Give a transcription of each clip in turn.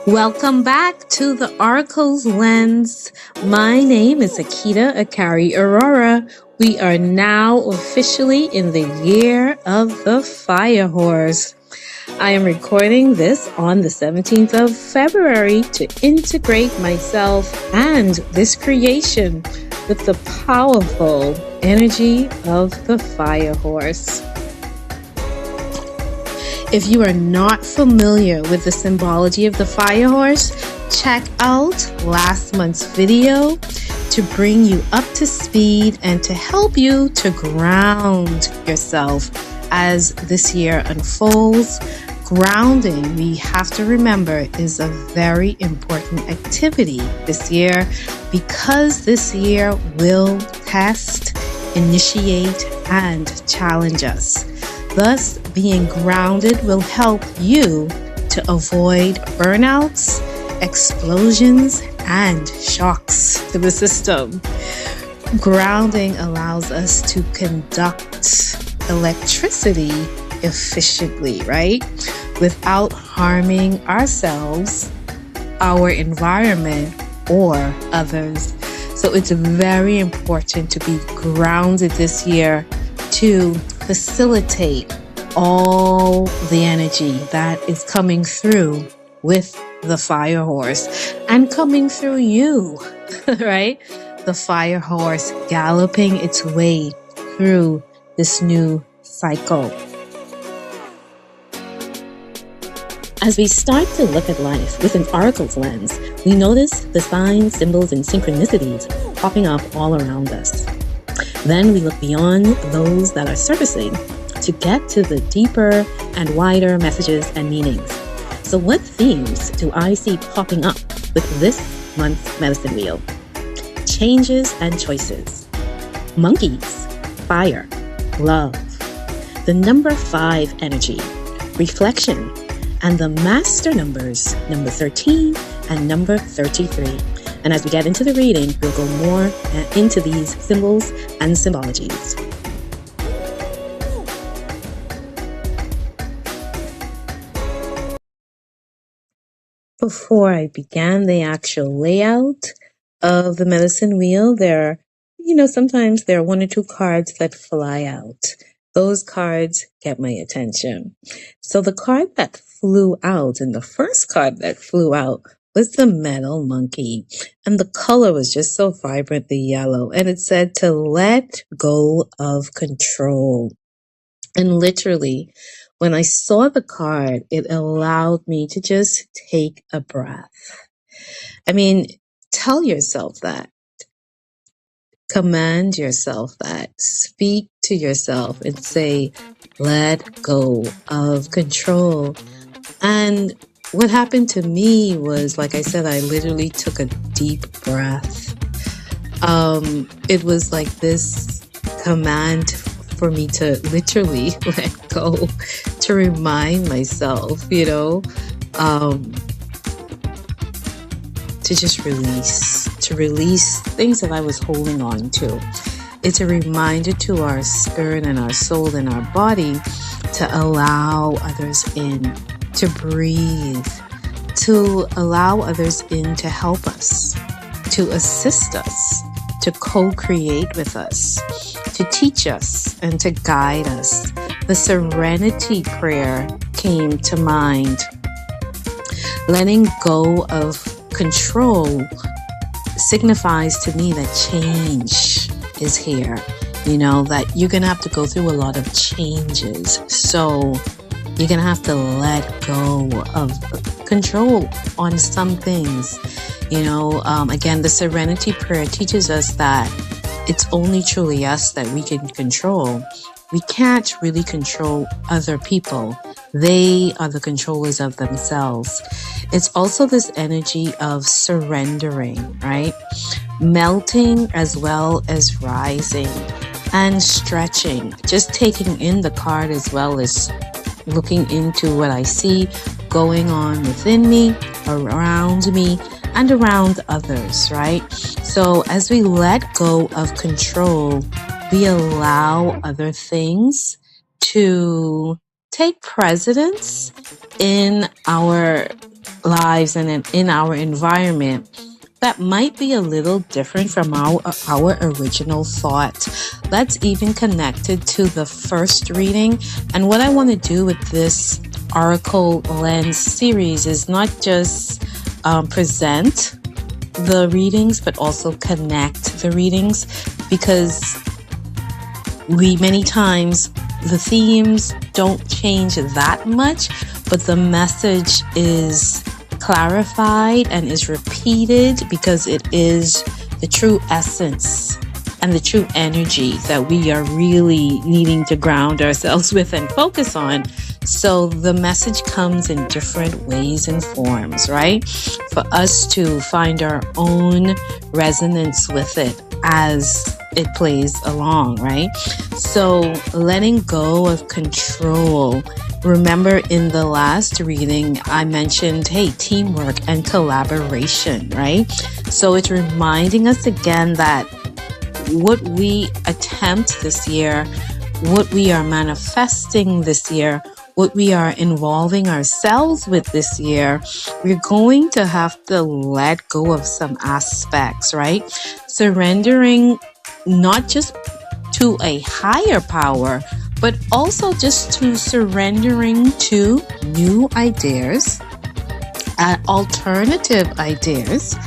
Welcome back to the Oracle's Lens. My name is Akita Akari Aurora. We are now officially in the year of the Fire Horse. I am recording this on the 17th of February to integrate myself and this creation with the powerful energy of the Fire Horse. If you are not familiar with the symbology of the Fire Horse, check out last month's video to bring you up to speed and to help you to ground yourself as this year unfolds. Grounding, we have to remember, is a very important activity this year because this year will test, initiate, and challenge us. Thus, being grounded will help you to avoid burnouts, explosions, and shocks to the system. Grounding allows us to conduct electricity efficiently, right? Without harming ourselves, our environment, or others. So it's very important to be grounded this year to facilitate all the energy that is coming through with the Fire Horse and coming through you, right? The Fire Horse galloping its way through this new cycle. As we start to look at life with an oracle's lens, we notice the signs, symbols, and synchronicities popping up all around us. Then we look beyond those that are surfacing to get to the deeper and wider messages and meanings. So what themes do I see popping up with this month's medicine wheel? Changes and choices. Monkeys, fire, love. The number 5 energy, reflection, and the master numbers, number 13 and number 33. And as we get into the reading, we'll go more into these symbols and symbologies. Before I began the actual layout of the medicine wheel, sometimes there are 1 or 2 cards that fly out. Those cards get my attention. So the card that flew out, and the first card that flew out, was the metal monkey. And the color was just so vibrant, the yellow. And it said to let go of control. And literally, when I saw the card, it allowed me to just take a breath. I mean, tell yourself that. Command yourself that. Speak to yourself and say, let go of control. And what happened to me was, like I said, I literally took a deep breath. It was like this command for me to literally let go, to remind myself, to just release things that I was holding on to. It's a reminder to our spirit and our soul and our body to allow others in, to breathe, to allow others in to help us, to assist us, to co-create with us, to teach us and to guide us. The serenity prayer came to mind. Letting go of control signifies to me that change is here. That you're going to have to go through a lot of changes. So you're going to have to let go of control on some things. Again, the serenity prayer teaches us that it's only truly us that we can control. We can't really control other people. They are the controllers of themselves. It's also this energy of surrendering, right? Melting as well as rising and stretching. Just taking in the card as well as looking into what I see going on within me, around me, and around others, right? So as we let go of control, we allow other things to take precedence in our lives and in our environment that might be a little different from our original thought. Let's even connect it to the first reading. And what I want to do with this Oracle Lens series is not just present the readings, but also connect the readings, because many times the themes don't change that much, but the message is clarified and is repeated because it is the true essence and the true energy that we are really needing to ground ourselves with and focus on. So the message comes in different ways and forms, right? For us to find our own resonance with it as it plays along, right? So letting go of control. Remember in the last reading, I mentioned, hey, teamwork and collaboration, right? So it's reminding us again that what we attempt this year, what we are manifesting this year, what we are involving ourselves with this year, we're going to have to let go of some aspects, right? Surrendering not just to a higher power, but also just to surrendering to new ideas, alternative ideas,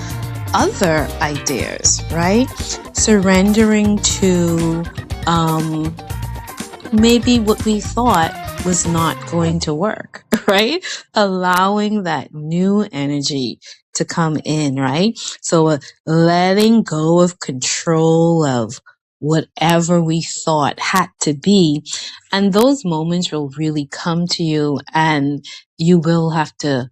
other ideas, right? Surrendering to maybe what we thought was not going to work, right? Allowing that new energy to come in, right? So letting go of control of whatever we thought had to be. And those moments will really come to you, and you will have to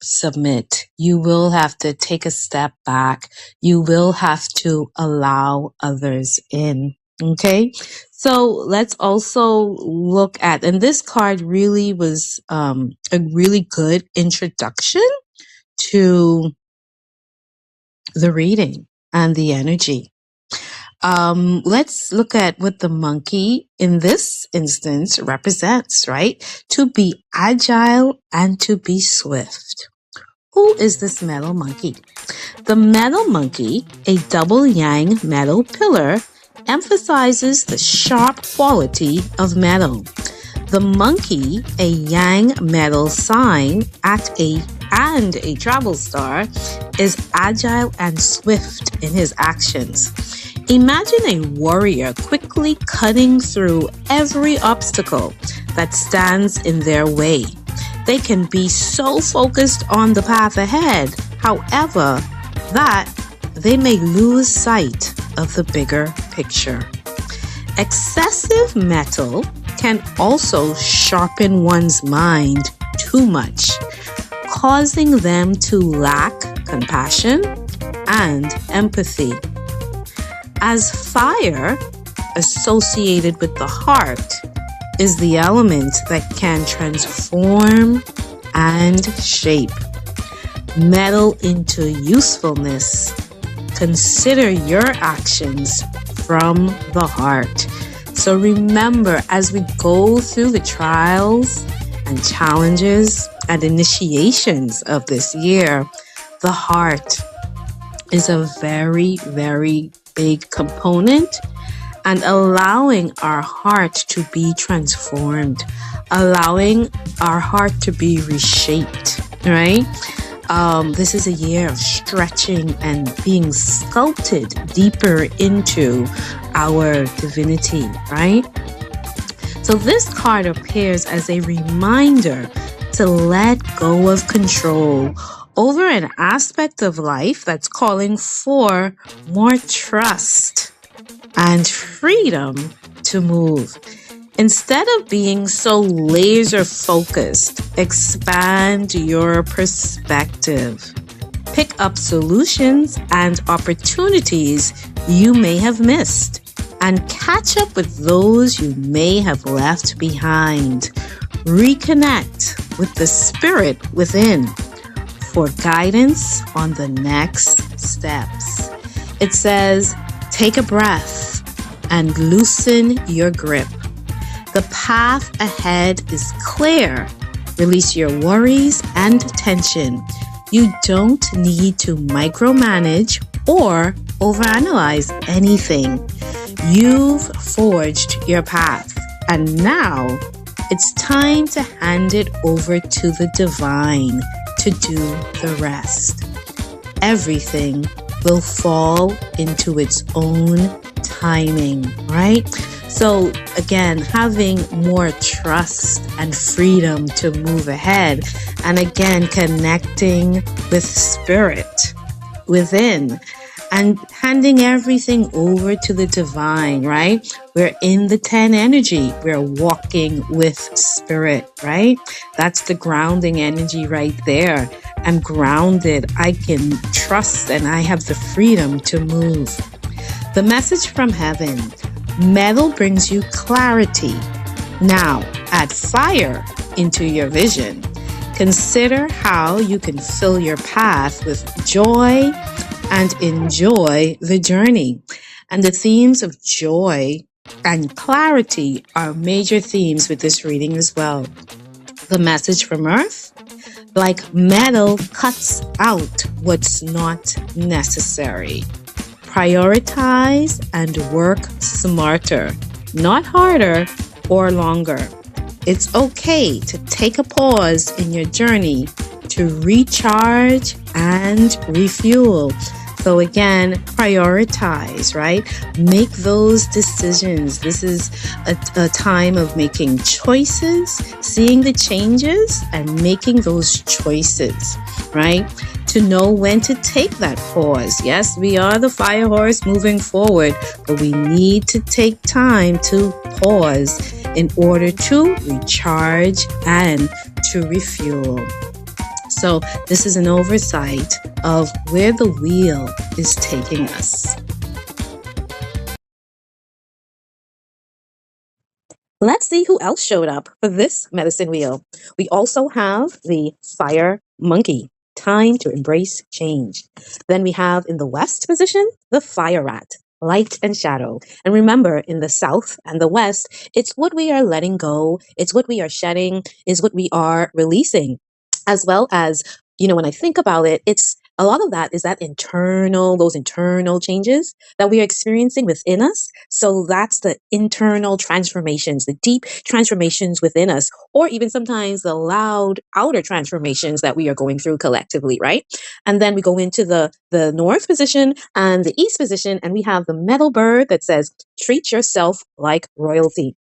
submit. You will have to take a step back. You will have to allow others in. Okay. So let's also look at, and this card really was a really good introduction to the reading and the energy. Let's look at what the monkey in this instance represents, right? To be agile and to be swift. Who is this metal monkey? The metal monkey, a double yang metal pillar, emphasizes the sharp quality of metal. The monkey, a yang metal sign and a travel star, is agile and swift in his actions. Imagine a warrior quickly cutting through every obstacle that stands in their way. They can be so focused on the path ahead, however, that they may lose sight of the bigger picture. Excessive metal can also sharpen one's mind too much, causing them to lack compassion and empathy. As fire, associated with the heart, is the element that can transform and shape metal into usefulness. Consider your actions from the heart. So remember, as we go through the trials and challenges and initiations of this year, the heart is a very, very big component, and allowing our heart to be transformed, allowing our heart to be reshaped, right? This is a year of stretching and being sculpted deeper into our divinity, right? So this card appears as a reminder to let go of control over an aspect of life that's calling for more trust and freedom to move. Instead of being so laser focused, expand your perspective. Pick up solutions and opportunities you may have missed, and catch up with those you may have left behind. Reconnect with the spirit within for guidance on the next steps. It says, take a breath and loosen your grip. The path ahead is clear, Release your worries and tension. You don't need to micromanage or overanalyze anything. You've forged your path, and now it's time to hand it over to the divine to do the rest. Everything will fall into its own timing, right? So again, having more trust and freedom to move ahead, and again, connecting with spirit within and handing everything over to the divine, right? We're in the 10 energy. We're walking with spirit, right? That's the grounding energy right there. I'm grounded. I can trust and I have the freedom to move. The message from heaven. Metal brings you clarity. Now, add fire into your vision. Consider how you can fill your path with joy and enjoy the journey. And the themes of joy and clarity are major themes with this reading as well. The message from Earth, like metal cuts out what's not necessary. Prioritize and work smarter, not harder or longer. It's okay to take a pause in your journey to recharge and refuel. So again, prioritize, right? Make those decisions. This is a time of making choices, seeing the changes and making those choices, right? To know when to take that pause. Yes, we are the fire horse moving forward, but we need to take time to pause in order to recharge and to refuel. So this is an oversight of where the wheel is taking us. Let's see who else showed up for this medicine wheel. We also have the fire monkey. Time to embrace change. Then we have in the west position, the fire rat. Light and shadow. And remember, in the south and the west, it's what we are letting go. It's what we are shedding, is what we are releasing. As well as, when I think about it, it's a lot of that is those internal changes that we are experiencing within us. So that's the internal transformations, the deep transformations within us, or even sometimes the loud outer transformations that we are going through collectively, right? And then we go into the north position and the east position, and we have the metal bird that says, treat yourself like royalty.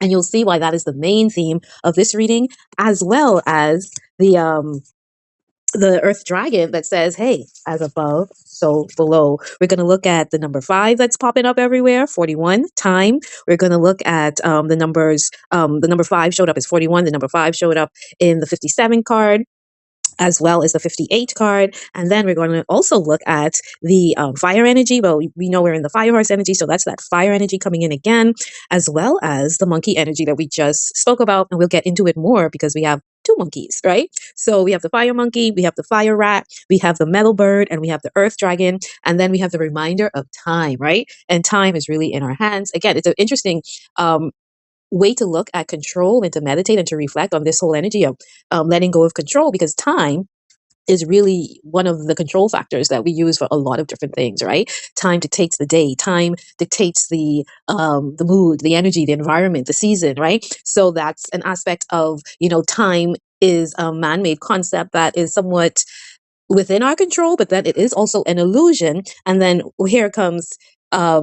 And you'll see why that is the main theme of this reading, as well as the earth dragon that says, hey, as above, so below. We're going to look at the number 5 that's popping up everywhere, 41, time. We're going to look at the numbers. The number 5 showed up as 41. The number 5 showed up in the 57 card, as well as the 58 card. And then we're going to also look at the fire energy. Well, we know we're in the fire horse energy, so that's that fire energy coming in again, as well as the monkey energy that we just spoke about. And we'll get into it more because we have 2 monkeys, right? So we have the fire monkey, we have the fire rat, we have the metal bird, and we have the earth dragon. And then we have the reminder of time, right? And time is really in our hands. Again, it's an interesting way to look at control and to meditate and to reflect on this whole energy of letting go of control, because time is really one of the control factors that we use for a lot of different things, right? Time dictates the day. Time dictates the mood, the energy, the environment, the season, right? So that's an aspect of, time is a man-made concept that is somewhat within our control, but then it is also an illusion. And then here comes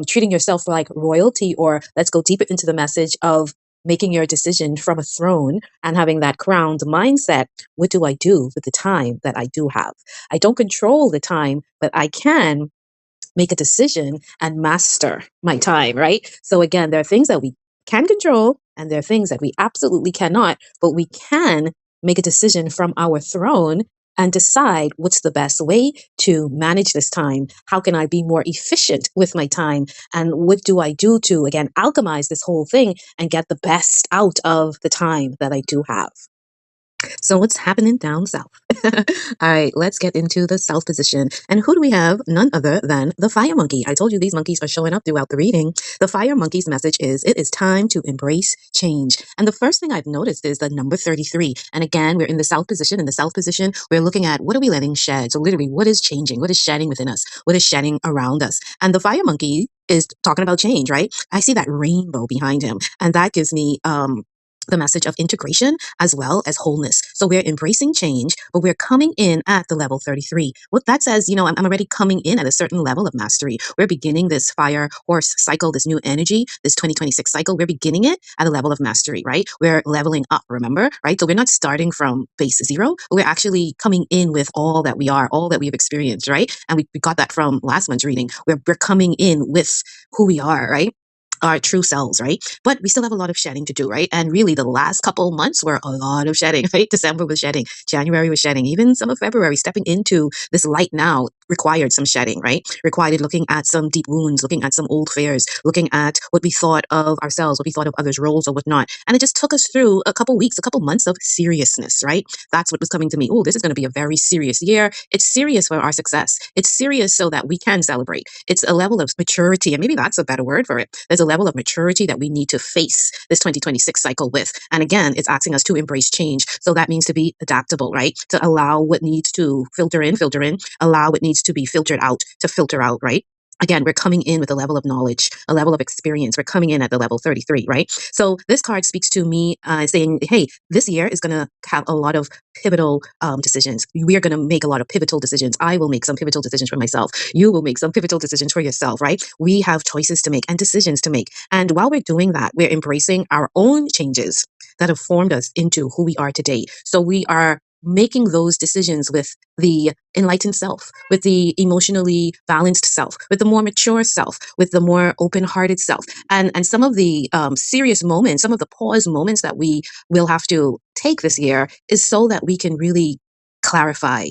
treating yourself like royalty, or let's go deeper into the message of making your decision from a throne and having that crowned mindset. What do I do with the time that I do have? I don't control the time, but I can make a decision and master my time, right? So again, there are things that we can control and there are things that we absolutely cannot, but we can make a decision from our throne and decide what's the best way to manage this time. How can I be more efficient with my time? And what do I do to, again, alchemize this whole thing and get the best out of the time that I do have? So what's happening down south? All right, let's get into the south position. And who do we have? None other than the fire monkey. I told you these monkeys are showing up throughout the reading. The fire monkey's message is, it is time to embrace change. And the first thing I've noticed is the number 33. And again, we're in the south position. In the south position, we're looking at what are we letting shed? So literally, what is changing? What is shedding within us? What is shedding around us? And the fire monkey is talking about change, right? I see that rainbow behind him. And that gives me the message of integration as well as wholeness. So we're embracing change, but we're coming in at the level 33. What that says, I'm already coming in at a certain level of mastery. We're beginning this fire horse cycle, this new energy, this 2026 cycle. We're beginning it at a level of mastery, right? We're leveling up, remember, right? So we're not starting from base zero, but we're actually coming in with all that we are, all that we've experienced, right? And we got that from last month's reading. We're coming in with who we are, right? Our true selves, right? But we still have a lot of shedding to do, right? And really the last couple months were a lot of shedding, right? December was shedding, January was shedding, even some of February, stepping into this light now required some shedding, right? Required looking at some deep wounds, looking at some old fears, looking at what we thought of ourselves, what we thought of others' roles or whatnot. And it just took us through a couple weeks, a couple months of seriousness, right? That's what was coming to me. Oh, this is going to be a very serious year. It's serious for our success. It's serious so that we can celebrate. It's a level of maturity, and maybe that's a better word for it. There's a level of maturity that we need to face this 2026 cycle with. And again, it's asking us to embrace change. So that means to be adaptable, right? To allow what needs to filter in, allow what needs to be filtered out to filter out, right? Again, we're coming in with a level of knowledge, a level of experience. We're coming in at the level 33, right? So this card speaks to me saying, hey, this year is going to have a lot of pivotal decisions. We are going to make a lot of pivotal decisions. I will make some pivotal decisions for myself. You will make some pivotal decisions for yourself, right? We have choices to make and decisions to make. And while we're doing that, we're embracing our own changes that have formed us into who we are today. So we are making those decisions with the enlightened self, with the emotionally balanced self, with the more mature self, with the more open-hearted self. And some of the serious moments, some of the pause moments that we will have to take this year is so that we can really clarify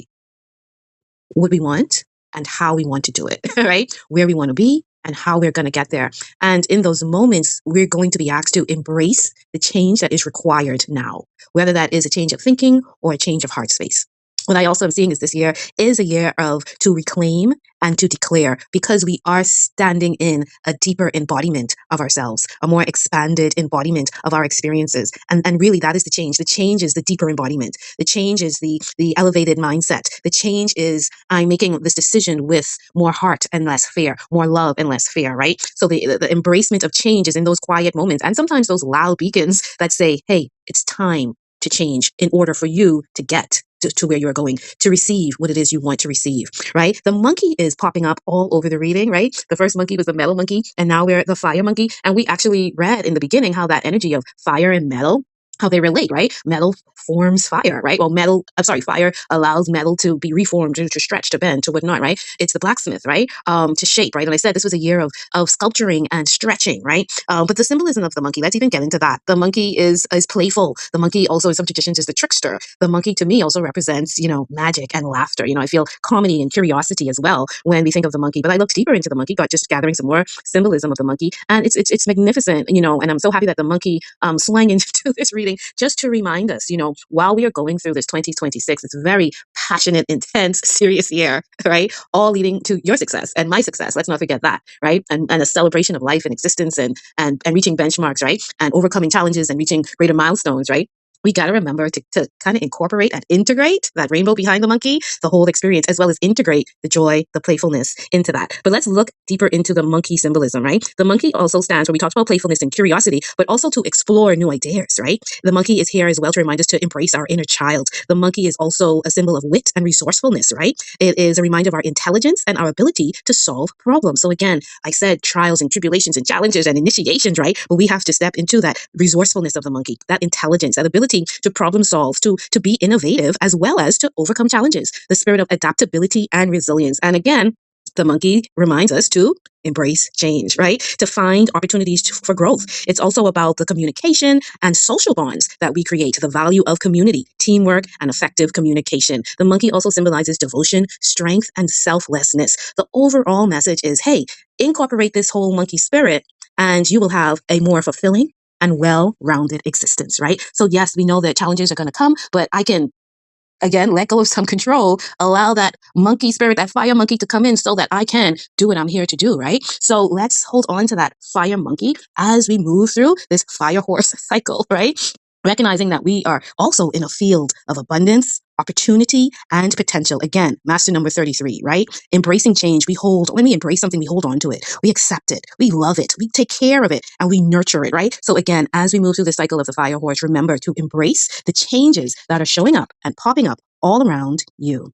what we want and how we want to do it, right? Where we want to be and how we're going to get there. And in those moments, we're going to be asked to embrace the change that is required now, whether that is a change of thinking or a change of heart space. What I also am seeing is this year is a year of to reclaim and to declare, because we are standing in a deeper embodiment of ourselves, a more expanded embodiment of our experiences. And really that is the change. The change is the deeper embodiment. The change is the elevated mindset. The change is I'm making this decision with more heart and less fear, more love and less fear, right? So the embracement of change is in those quiet moments and sometimes those loud beacons that say, hey, it's time to change in order for you to get to where you're going, to receive what it is you want to receive, right? The monkey is popping up all over the reading, right? The first monkey was the metal monkey, and now we're the fire monkey. And we actually read in the beginning how that energy of fire and metal, how they relate, right? Metal forms fire, right? Well, fire allows metal to be reformed, to stretch, to bend, to whatnot, right? It's the blacksmith, right? To shape, right? And I said this was a year of sculpturing and stretching, right? But the symbolism of the monkey, let's even get into that. The monkey is playful. The monkey also in some traditions is the trickster. The monkey to me also represents, magic and laughter. I feel comedy and curiosity as well when we think of the monkey. But I looked deeper into the monkey, got just gathering some more symbolism of the monkey, and it's magnificent, and I'm so happy that the monkey swung into this reading just to remind us, while we are going through this 2026, it's a very passionate, intense, serious year, right? All leading to your success and my success. Let's not forget that, right? And a celebration of life and existence and reaching benchmarks, right? And overcoming challenges and reaching greater milestones, right? We got to remember to kind of incorporate and integrate that rainbow behind the monkey, the whole experience, as well as integrate the joy, the playfulness into that. But let's look deeper into the monkey symbolism, right? The monkey also stands for, we talked about playfulness and curiosity, but also to explore new ideas, right? The monkey is here as well to remind us to embrace our inner child. The monkey is also a symbol of wit and resourcefulness, right? It is a reminder of our intelligence and our ability to solve problems. So again, I said trials and tribulations and challenges and initiations, right? But we have to step into that resourcefulness of the monkey, that intelligence, that ability to problem solve, to be innovative, as well as to overcome challenges, the spirit of adaptability and resilience. And again, the monkey reminds us to embrace change, right? To find opportunities for growth. It's also about the communication and social bonds that we create, the value of community, teamwork, and effective communication. The monkey also symbolizes devotion, strength, and selflessness. The overall message is, hey, incorporate this whole monkey spirit and you will have a more fulfilling, and well-rounded existence, right? So yes, we know that challenges are going to come, but I can again, let go of some control, allow that monkey spirit, that fire monkey to come in so that I can do what I'm here to do, right? So let's hold on to that fire monkey as we move through this fire horse cycle, right? Recognizing that we are also in a field of abundance, opportunity, and potential. Again, master number 33, right? Embracing change. When we embrace something, we hold on to it. We accept it. We love it. We take care of it and we nurture it, right? So again, as we move through the cycle of the fire horse, remember to embrace the changes that are showing up and popping up all around you.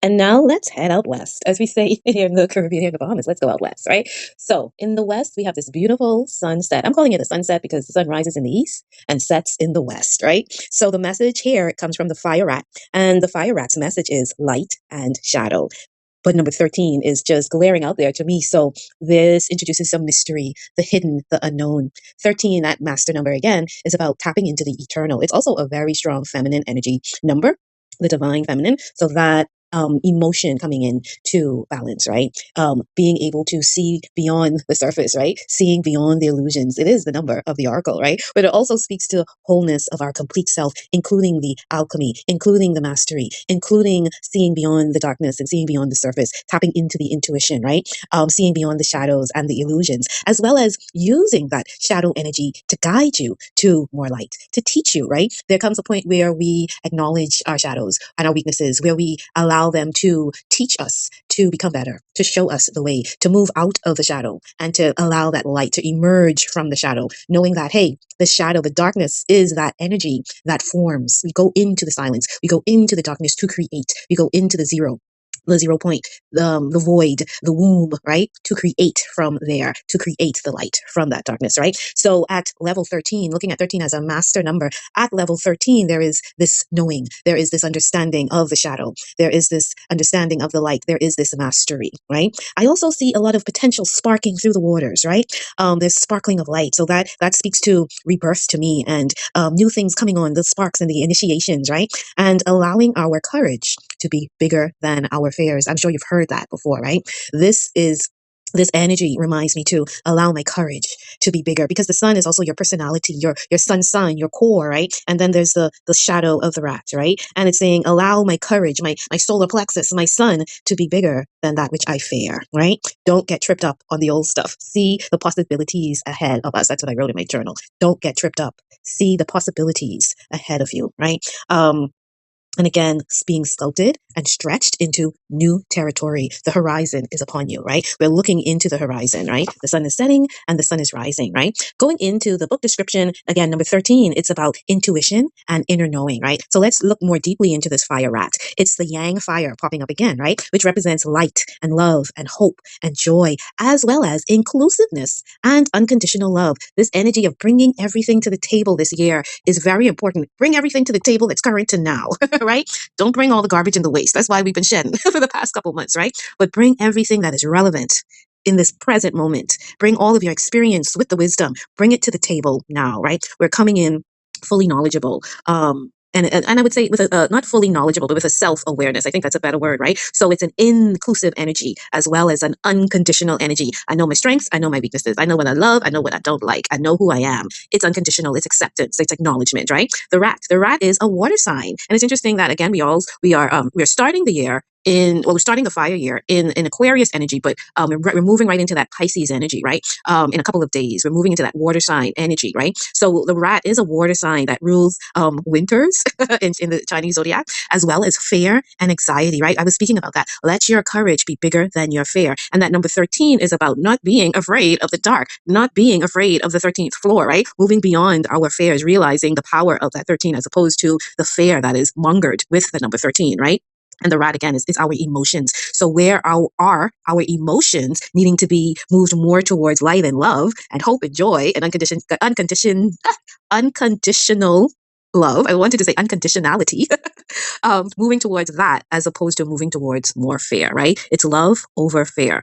And now let's head out west. As we say here in the Caribbean, here in the Bahamas, let's go out west, right? So in the west, we have this beautiful sunset. I'm calling it a sunset because the sun rises in the east and sets in the west, right? So the message here, it comes from the fire rat. And the fire rat's message is light and shadow. But number 13 is just glaring out there to me. So this introduces some mystery, the hidden, the unknown. 13, that master number again, is about tapping into the eternal. It's also a very strong feminine energy number, the divine feminine. So that emotion coming in to balance, right? Being able to see beyond the surface, right? Seeing beyond the illusions. It is the number of the oracle, right? But it also speaks to wholeness of our complete self, including the alchemy, including the mastery, including seeing beyond the darkness and seeing beyond the surface, tapping into the intuition, right? Seeing beyond the shadows and the illusions, as well as using that shadow energy to guide you to more light, to teach you, right? There comes a point where we acknowledge our shadows and our weaknesses, where we allow them to teach us to become better, to show us the way, to move out of the shadow and to allow that light to emerge from the shadow, knowing that, hey, the shadow, the darkness is that energy that forms. We go into the silence. We go into the darkness to create. We go into the 0 point, the void, the womb, right? To create from there, to create the light from that darkness, right? So at level 13, looking at 13 as a master number, at level 13, there is this knowing, there is this understanding of the shadow, there is this understanding of the light, there is this mastery, right? I also see a lot of potential sparking through the waters, right? There's sparkling of light. So that speaks to rebirth to me and new things coming on, the sparks and the initiations, right? And allowing our courage to be bigger than our fears. I'm sure you've heard that before, right? This energy reminds me to allow my courage to be bigger, because the sun is also your personality, your sun sign, your core, right? And then there's the shadow of the rat, right? And it's saying, allow my courage, my solar plexus, my sun to be bigger than that which I fear, right? Don't get tripped up on the old stuff. See the possibilities ahead of us. That's what I wrote in my journal. Don't get tripped up. See the possibilities ahead of you, right? And again, being sculpted and stretched into new territory. The horizon is upon you, right? We're looking into the horizon, right? The sun is setting and the sun is rising, right? Going into the book description, again, number 13, it's about intuition and inner knowing, right? So let's look more deeply into this fire rat. It's the yang fire popping up again, right? Which represents light and love and hope and joy, as well as inclusiveness and unconditional love. This energy of bringing everything to the table this year is very important. Bring everything to the table that's current to now, right? Don't bring all the garbage and the waste. That's why we've been shedding for the past couple months, right? But bring everything that is relevant in this present moment. Bring all of your experience with the wisdom. Bring it to the table now, right? We're coming in fully knowledgeable. And I would say with not fully knowledgeable, but with a self-awareness. I think that's a better word, right? So it's an inclusive energy as well as an unconditional energy. I know my strengths. I know my weaknesses. I know what I love. I know what I don't like. I know who I am. It's unconditional. It's acceptance. It's acknowledgement, right? The rat is a water sign. And it's interesting that, again, we're starting the year we're starting the fire year in Aquarius energy, but we're moving right into that Pisces energy, right? In a couple of days, we're moving into that water sign energy, right? So the rat is a water sign that rules winters in the Chinese zodiac, as well as fear and anxiety, right? I was speaking about that. Let your courage be bigger than your fear. And that number 13 is about not being afraid of the dark, not being afraid of the 13th floor, right? Moving beyond our fears, realizing the power of that 13 as opposed to the fear that is mongered with the number 13, right? And the rat, again, is our emotions. So where are our emotions needing to be moved more towards light and love and hope and joy and unconditional love. I wanted to say unconditionality. Moving towards that as opposed to moving towards more fear, right? It's love over fear.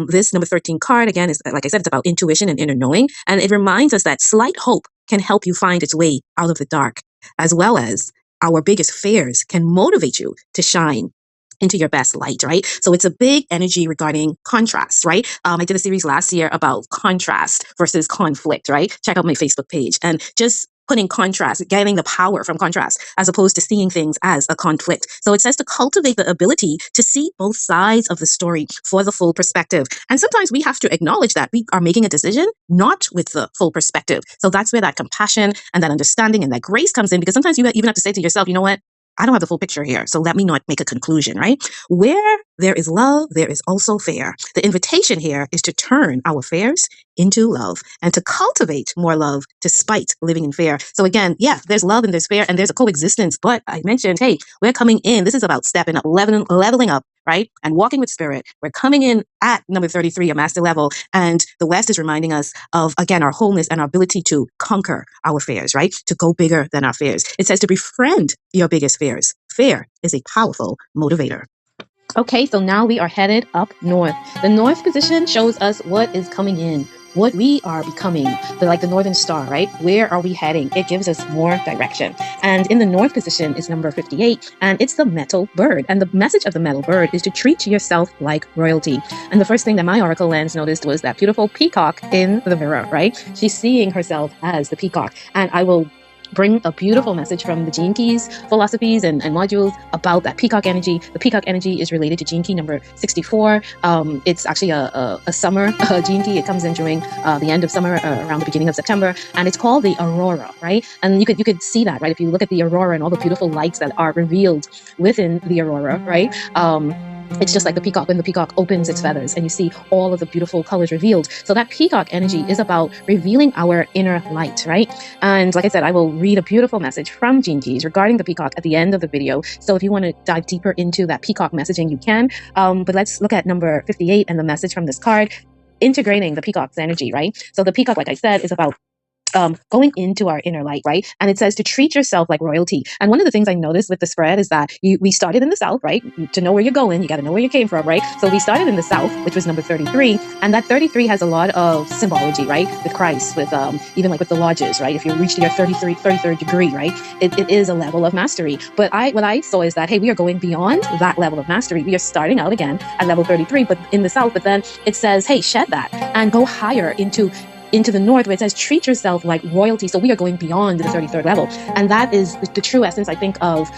This number 13 card, again, is, like I said, it's about intuition and inner knowing. And it reminds us that slight hope can help you find its way out of the dark, as well as our biggest fears can motivate you to shine into your best light, right? So it's a big energy regarding contrast, right? I did a series last year about contrast versus conflict, right? Check out my Facebook page and just putting contrast, getting the power from contrast as opposed to seeing things as a conflict. So it says to cultivate the ability to see both sides of the story for the full perspective. And sometimes we have to acknowledge that we are making a decision not with the full perspective. So that's where that compassion and that understanding and that grace comes in, because sometimes you even have to say to yourself, you know what? I don't have the full picture here, so let me not make a conclusion, right? Where there is love, there is also fear. The invitation here is to turn our fears into love and to cultivate more love despite living in fear. So again, yeah, there's love and there's fear and there's a coexistence. But I mentioned, hey, we're coming in. This is about stepping up, leveling up, right? And walking with spirit. We're coming in at number 33, a master level. And the West is reminding us of, again, our wholeness and our ability to conquer our fears, right? To go bigger than our fears. It says to befriend your biggest fears. Fear is a powerful motivator. Okay, so now we are headed up north. The north position shows us what is coming in, what we are becoming, like the northern star, right? Where are we heading? It gives us more direction. And in the north position is number 58, and it's the metal bird. And the message of the metal bird is to treat yourself like royalty. And the first thing that my oracle lens noticed was that beautiful peacock in the mirror, right? She's seeing herself as the peacock. And I will bring a beautiful message from the Gene Keys philosophies and modules about that peacock energy. The peacock energy is related to Gene Key number 64. It's actually a summer Gene Key. It comes in during the end of summer, around the beginning of September, and it's called the aurora, right? And you could see that, right? If you look at the aurora and all the beautiful lights that are revealed within the aurora, right? It's just like the peacock when the peacock opens its feathers and you see all of the beautiful colors revealed. So that peacock energy is about revealing our inner light, right? And like I said, I will read a beautiful message from Gene Keys regarding the peacock at the end of the video. So if you want to dive deeper into that peacock messaging, you can. But let's look at number 58 and the message from this card, integrating the peacock's energy, right? So the peacock, like I said, is about going into our inner light, right? And it says to treat yourself like royalty. And one of the things I noticed with the spread is that we started in the South, right? To know where you're going, you got to know where you came from, right? So we started in the South, which was number 33. And that 33 has a lot of symbology, right? With Christ, with even like with the lodges, right? If you reach your 33rd degree, right? It is a level of mastery. But what I saw is that, hey, we are going beyond that level of mastery. We are starting out again at level 33, but in the South. But then it says, hey, shed that and go higher into the north, where it says treat yourself like royalty. So we are going beyond the 33rd level, and that is the true essence, I think, of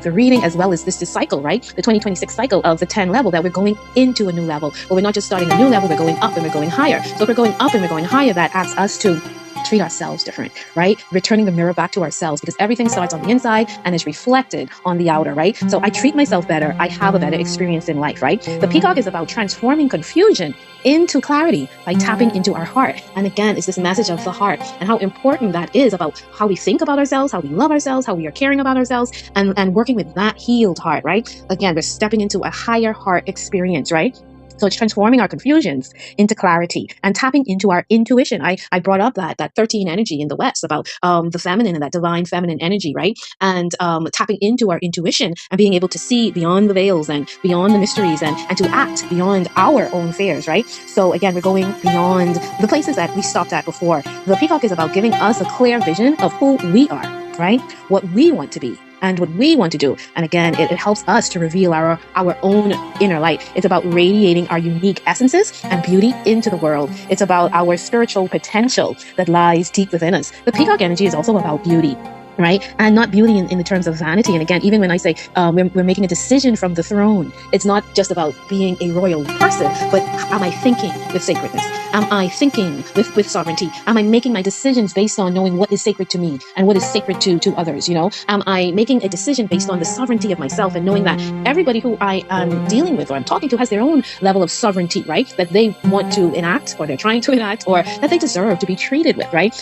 the reading, as well as this cycle, right? The 2026 cycle of the 10 level, that we're going into a new level, but we're not just starting a new level, we're going up and we're going higher. So if we're going up and we're going higher, that asks us to treat ourselves different, right? Returning the mirror back to ourselves, because everything starts on the inside and is reflected on the outer, right? So I treat myself better, I have a better experience in life, right? The peacock is about transforming confusion into clarity by tapping into our heart. And again, it's this message of the heart and how important that is about how we think about ourselves, how we love ourselves, how we are caring about ourselves, and working with that healed heart, right? Again, we're stepping into a higher heart experience, right? So it's transforming our confusions into clarity and tapping into our intuition. I brought up that 13 energy in the West about the feminine and that divine feminine energy, right? And tapping into our intuition and being able to see beyond the veils and beyond the mysteries and to act beyond our own fears, right? So again, we're going beyond the places that we stopped at before. The peacock is about giving us a clear vision of who we are, right? What we want to be and what we want to do. And again, it helps us to reveal our own inner light. It's about radiating our unique essences and beauty into the world. It's about our spiritual potential that lies deep within us. The peacock energy is also about beauty, right? And not beauty in the terms of vanity. And again, even when I say we're making a decision from the throne, it's not just about being a royal person, but am I thinking with sacredness? Am I thinking with sovereignty? Am I making my decisions based on knowing what is sacred to me and what is sacred to others, you know? Am I making a decision based on the sovereignty of myself and knowing that everybody who I am dealing with or I'm talking to has their own level of sovereignty, right? That they want to enact, or they're trying to enact, or that they deserve to be treated with, right?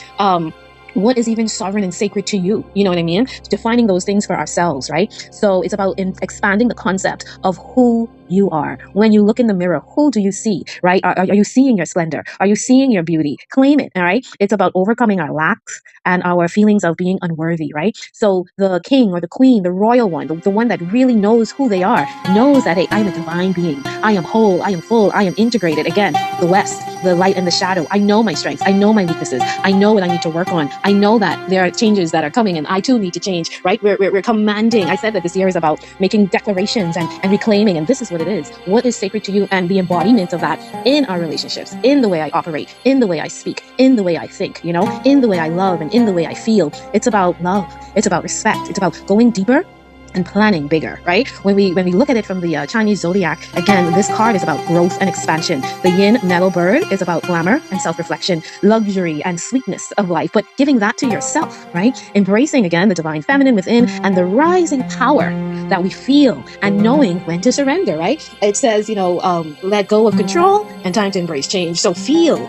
What is even sovereign and sacred to you? You know what I mean? Defining those things for ourselves, right? So it's about expanding the concept of who you are. When you look in the mirror, who do you see, right? Are you seeing your splendor? Are you seeing your beauty? Claim it, all right? It's about overcoming our lacks and our feelings of being unworthy, right? So the king or the queen, the royal one, the one that really knows who they are, knows that, hey, I am a divine being. I am whole, I am full, I am integrated. Again, the West, the light and the shadow. I know my strengths. I know my weaknesses. I know what I need to work on. I know that there are changes that are coming and I too need to change, right? We're commanding. I said that this year is about making declarations and reclaiming, and this is what it is. What is sacred to you, and the embodiment of that in our relationships, in the way I operate, in the way I speak, in the way I think, you know, in the way I love and in the way I feel. It's about love. It's about respect. It's about going deeper and planning bigger, right? When we look at it from the Chinese zodiac, again, this card is about growth and expansion. The yin metal bird is about glamour and self-reflection, luxury and sweetness of life, but giving that to yourself, right? Embracing, again, the divine feminine within and the rising power that we feel and knowing when to surrender, right? It says, you know, let go of control and time to embrace change. So feel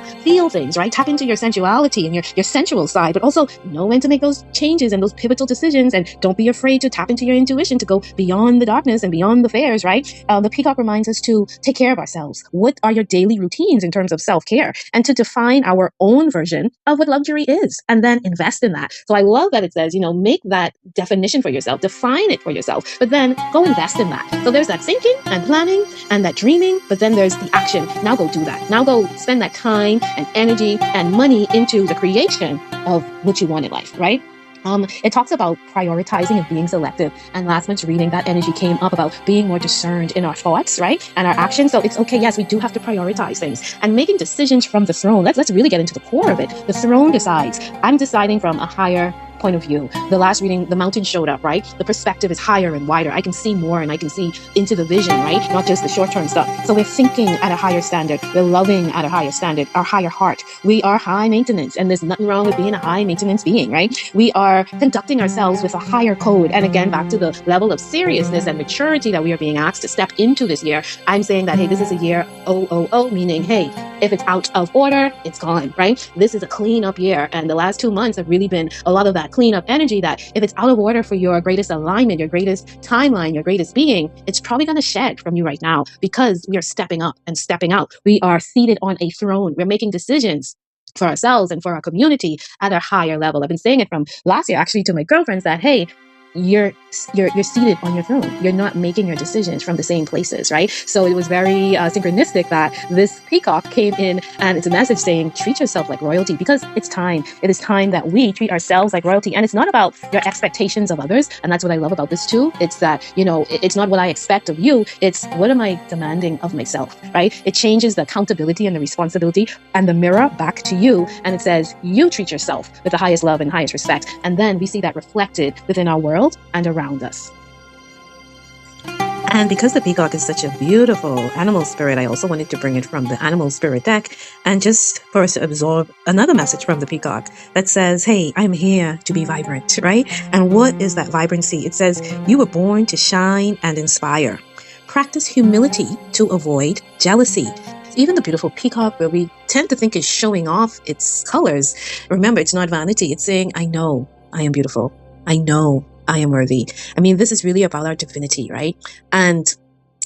things, right? Tap into your sensuality and your sensual side, but also know when to make those changes and those pivotal decisions, and don't be afraid to tap into your intuition to go beyond the darkness and beyond the fairs, right? The peacock reminds us to take care of ourselves. What are your daily routines in terms of self-care, and to define our own version of what luxury is, and then invest in that. So I love that it says, you know, make that definition for yourself, define it for yourself, but then go invest in that. So there's that thinking and planning and that dreaming, but then there's the action. Now go do that. Now go spend that time and energy and money into the creation of what you want in life, right? It talks about prioritizing and being selective. And last month's reading, that energy came up about being more discerned in our thoughts, right? And our actions. So it's okay. Yes, we do have to prioritize things and making decisions from the throne. Let's really get into the core of it. The throne decides. I'm deciding from a higher point of view. The last reading, the mountain showed up, right? The perspective is higher and wider. I can see more and I can see into the vision, right? Not just the short-term stuff. So we're thinking at a higher standard. We're loving at a higher standard, our higher heart. We are high maintenance, and there's nothing wrong with being a high maintenance being, right? We are conducting ourselves with a higher code. And again, back to the level of seriousness and maturity that we are being asked to step into this year. I'm saying that, hey, this is a year OOO, meaning, hey, if it's out of order, it's gone, right? This is a clean-up year. And the last 2 months have really been a lot of that clean-up energy, that if it's out of order for your greatest alignment, your greatest timeline, your greatest being, it's probably going to shed from you right now, because we are stepping up and stepping out. We are seated on a throne. We're making decisions for ourselves and for our community at a higher level. I've been saying it from last year, actually, to my girlfriends, that, hey, you're seated on your throne. You're not making your decisions from the same places, right? So it was very synchronistic that this peacock came in, and it's a message saying, treat yourself like royalty, because it's time. It is time that we treat ourselves like royalty. And it's not about your expectations of others. And that's what I love about this too. It's that, you know, it's not what I expect of you. It's what am I demanding of myself, right? It changes the accountability and the responsibility and the mirror back to you. And it says, you treat yourself with the highest love and highest respect. And then we see that reflected within our world and around us. And because the peacock is such a beautiful animal spirit, I also wanted to bring it from the animal spirit deck, and just for us to absorb another message from the peacock that says, hey, I'm here to be vibrant, right? And what is that vibrancy? It says, you were born to shine and inspire. Practice humility to avoid jealousy. Even the beautiful peacock, where we tend to think is showing off its colors, remember, it's not vanity. It's saying, I know I am beautiful. I know I am worthy. I mean, this is really about our divinity, right? And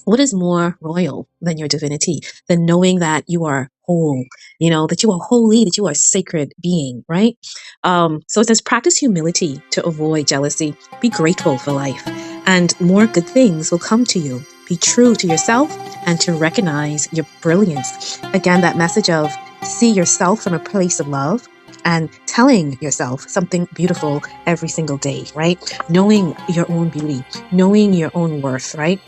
what is more royal than your divinity, than knowing that you are whole, you know, that you are holy, that you are a sacred being, right? So it says, practice humility to avoid jealousy. Be grateful for life, and more good things will come to you. Be true to yourself and to recognize your brilliance. Again, that message of see yourself from a place of love, and telling yourself something beautiful every single day, right? Knowing your own beauty, knowing your own worth, right?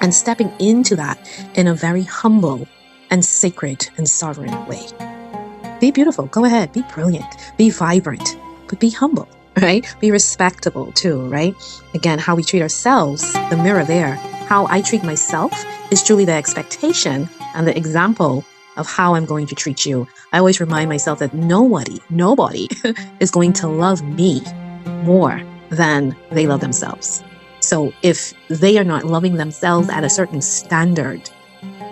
And stepping into that in a very humble and sacred and sovereign way. Be beautiful. Go ahead. Be brilliant. Be vibrant. But be humble, right? Be respectable too, right? Again, how we treat ourselves, the mirror there. How I treat myself is truly the expectation and the example of how I'm going to treat you. I always remind myself that nobody is going to love me more than they love themselves. So if they are not loving themselves at a certain standard,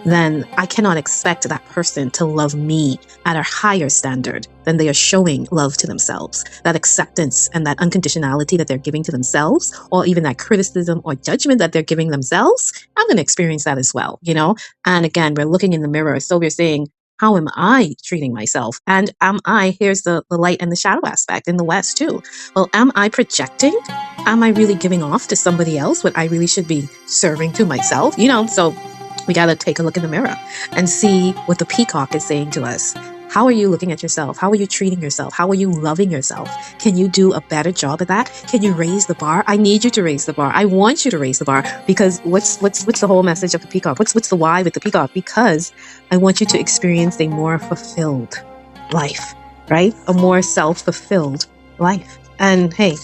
then I cannot expect that person to love me at a higher standard. then they are showing love to themselves. That acceptance and that unconditionality that they're giving to themselves, or even that criticism or judgment that they're giving themselves, I'm going to experience that as well, you know? And again, we're looking in the mirror. So we're saying, how am I treating myself? And here's the light and the shadow aspect in the West too. Well, am I projecting? Am I really giving off to somebody else what I really should be serving to myself? You know, so we got to take a look in the mirror and see what the peacock is saying to us. How are you looking at yourself? How are you treating yourself? How are you loving yourself? Can you do a better job at that? Can you raise the bar? I need you to raise the bar. I want you to raise the bar, because what's the whole message of the peacock? What's the why with the peacock? Because I want you to experience a more fulfilled life, right? A more self-fulfilled life. And hey,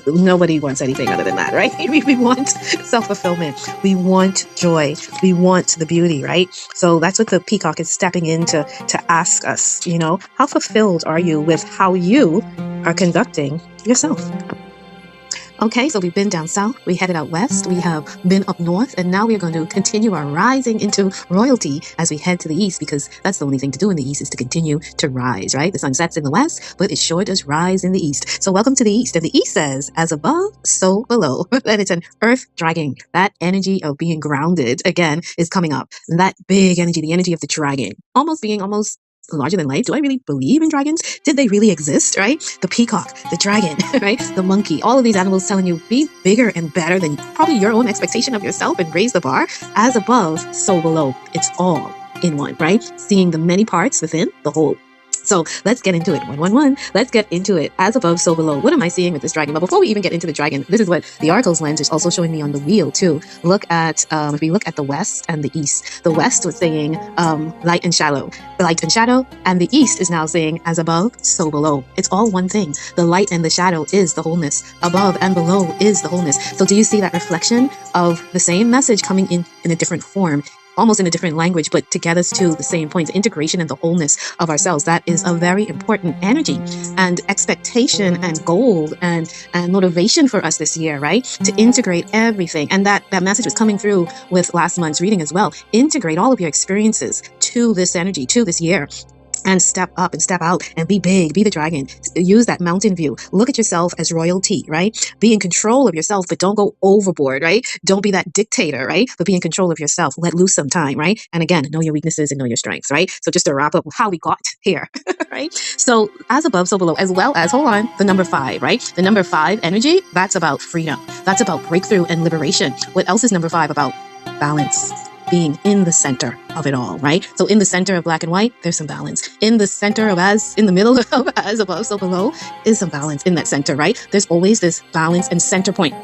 nobody wants anything other than that, right? We want self-fulfillment. We want joy. We want the beauty, right? So that's what the peacock is stepping in to ask us, you know, how fulfilled are you with how you are conducting yourself? Okay, so we've been down south, we headed out west, we have been up north, and now we're going to continue our rising into royalty as we head to the east, because that's the only thing to do in the east is to continue to rise, right? The sun sets in the west, but it sure does rise in the east. So welcome to the east. And the east says, as above, so below. And it's an earth dragon. That energy of being grounded, again, is coming up. And that big energy, the energy of the dragon, almost larger than life. Do I really believe in dragons? Did they really exist, right? The peacock, the dragon, right? The monkey, all of these animals telling you be bigger and better than probably your own expectation of yourself and raise the bar. As above, so below. It's all in one, right? Seeing the many parts within the whole. So let's get into it. 111. Let's get into it. As above, so below. What am I seeing with this dragon? But before we even get into the dragon, this is what the oracle's lens is also showing me on the wheel too. Look at, if we look at the west and the east, the west was saying light and shadow, and the east is now saying as above, so below. It's all one thing. The light and the shadow is the wholeness. Above and below is the wholeness. So do you see that reflection of the same message coming in a different form? Almost in a different language, but to get us to the same point, the integration and the wholeness of ourselves. That is a very important energy and expectation and goal and motivation for us this year, right? To integrate everything. And that message was coming through with last month's reading as well. Integrate all of your experiences to this energy, to this year. And step up and step out and be big, be the dragon. Use that mountain view. Look at yourself as royalty, right? Be in control of yourself, but don't go overboard, right? Don't be that dictator, right? But be in control of yourself. Let loose some time, right? And again, know your weaknesses and know your strengths, right? So just to wrap up how we got here, right? So as above, so below, as well as, hold on, the number 5, right? The number 5 energy, that's about freedom. That's about breakthrough and liberation. What else is number 5 about? Balance. Being in the center of it all, right? So in the center of black and white, there's some balance. In the center of in the middle of as above, so below is some balance in that center, right? There's always this balance and center point,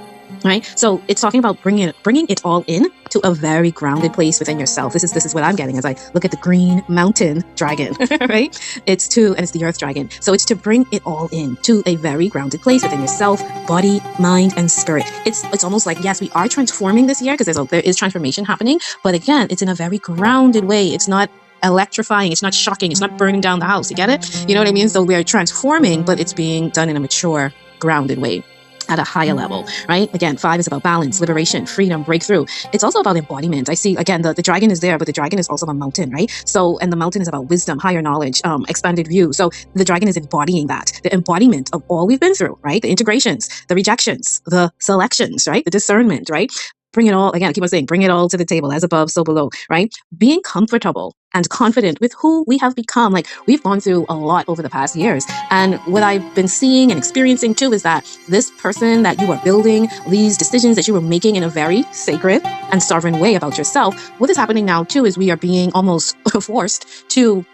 right? So it's talking about bringing it all in to a very grounded place within yourself. This is what I'm getting as I look at the green mountain dragon, right? It's the earth dragon. So it's to bring it all in to a very grounded place within yourself, body, mind, and spirit. It's almost like, yes, we are transforming this year because there is transformation happening. But again, it's in a very grounded way. It's not electrifying. It's not shocking. It's not burning down the house. You get it? You know what I mean? So we are transforming, but it's being done in a mature, grounded way. At a higher level, right? Again, 5 is about balance, liberation, freedom, breakthrough. It's also about embodiment. I see, again, the dragon is there, but the dragon is also a mountain, right? So, and the mountain is about wisdom, higher knowledge, expanded view. So the dragon is embodying that, the embodiment of all we've been through, right? The integrations, the rejections, the selections, right? The discernment, right? Bring it all, again, I keep on saying, bring it all to the table, as above, so below, right? Being comfortable and confident with who we have become. Like, we've gone through a lot over the past years. And what I've been seeing and experiencing too is that this person that you are building, these decisions that you were making in a very sacred and sovereign way about yourself, what is happening now too is we are being almost forced to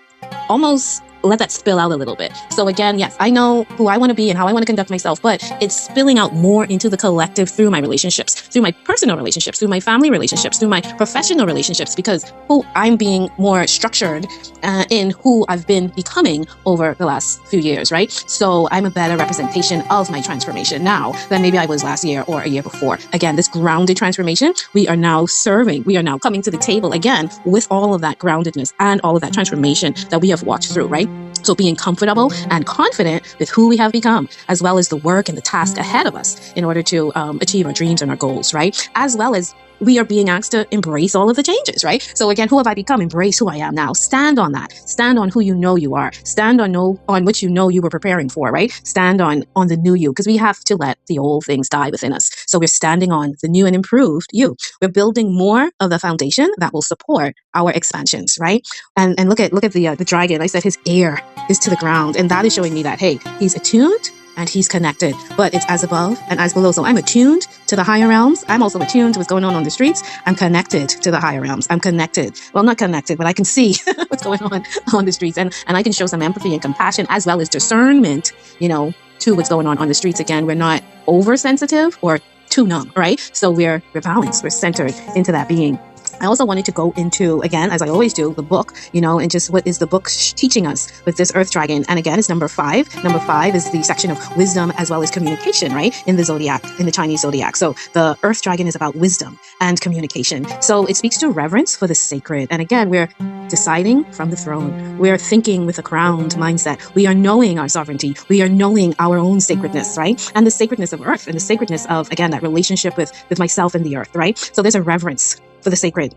almost let that spill out a little bit. So again, yes, I know who I want to be and how I want to conduct myself, but it's spilling out more into the collective through my relationships, through my personal relationships, through my family relationships, through my professional relationships, because who I'm being more structured in who I've been becoming over the last few years, right? So I'm a better representation of my transformation now than maybe I was last year or a year before. Again, this grounded transformation, we are now coming to the table again with all of that groundedness and all of that transformation that we have walked through, right? So being comfortable and confident with who we have become, as well as the work and the task ahead of us in order to achieve our dreams and our goals, right? As well as we are being asked to embrace all of the changes, right? So again, who have I become? Embrace who I am now. Stand on that. Stand on who you know you are. Stand on which you know you were preparing for, right? Stand on the new you, because we have to let the old things die within us. So we're standing on the new and improved you. We're building more of the foundation that will support our expansions, right? And look at the dragon. I said his ear is to the ground, and that is showing me that, hey, he's attuned and he's connected, but it's as above and as below. So I'm attuned to the higher realms. I'm also attuned to what's going on the streets. I'm connected to the higher realms. I'm connected. Well, not connected, but I can see what's going on the streets, and I can show some empathy and compassion as well as discernment, to what's going on the streets. Again, we're not oversensitive or too numb, right? So we're balanced. We're centered into that being. I also wanted to go into, again, as I always do, the book, and just what is the book teaching us with this Earth Dragon. And again, it's number 5. Number 5 is the section of wisdom as well as communication, right? In the zodiac, in the Chinese zodiac. So the Earth Dragon is about wisdom and communication. So it speaks to reverence for the sacred. And again, we're deciding from the throne. We're thinking with a crowned mindset. We are knowing our sovereignty. We are knowing our own sacredness, right? And the sacredness of Earth and the sacredness of, again, that relationship with myself and the Earth, right? So there's a reverence for the sacred.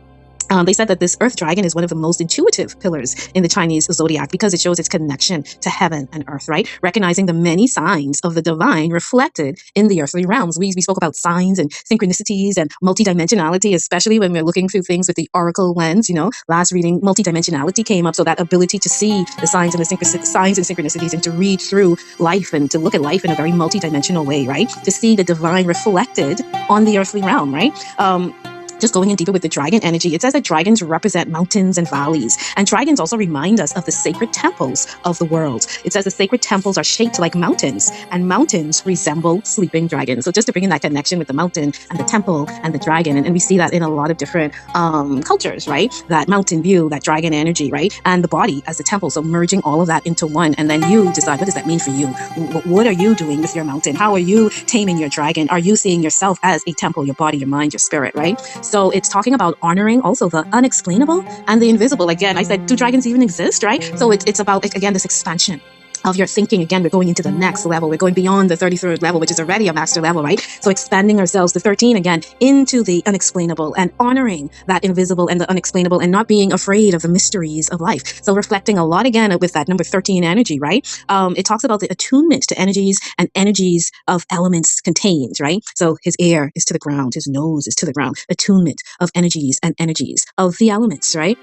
They said that this Earth Dragon is one of the most intuitive pillars in the Chinese zodiac because it shows its connection to heaven and earth, right? Recognizing the many signs of the divine reflected in the earthly realms. We spoke about signs and synchronicities and multidimensionality, especially when we're looking through things with the oracle lens. Last reading, multidimensionality came up, so that ability to see the signs and the synchronicities and to read through life and to look at life in a very multidimensional way, right? To see the divine reflected on the earthly realm, right? Just going in deeper with the dragon energy, it says that dragons represent mountains and valleys. And dragons also remind us of the sacred temples of the world. It says the sacred temples are shaped like mountains, and mountains resemble sleeping dragons. So just to bring in that connection with the mountain and the temple and the dragon. And we see that in a lot of different cultures, right? That mountain view, that dragon energy, right? And the body as the temple. So merging all of that into one. And then you decide, what does that mean for you? What are you doing with your mountain? How are you taming your dragon? Are you seeing yourself as a temple, your body, your mind, your spirit, right? So it's talking about honoring also the unexplainable and the invisible. Again, I said, do dragons even exist, right? So it's about, again, this expansion of your thinking. Again, we're going into the next level. We're going beyond the 33rd level, which is already a master level, right? So expanding ourselves to 13 again into the unexplainable and honoring that invisible and the unexplainable and not being afraid of the mysteries of life. So reflecting a lot again with that number 13 energy, right? It talks about the attunement to energies and energies of elements contained, right? So his ear is to the ground, his nose is to the ground, attunement of energies and energies of the elements, right?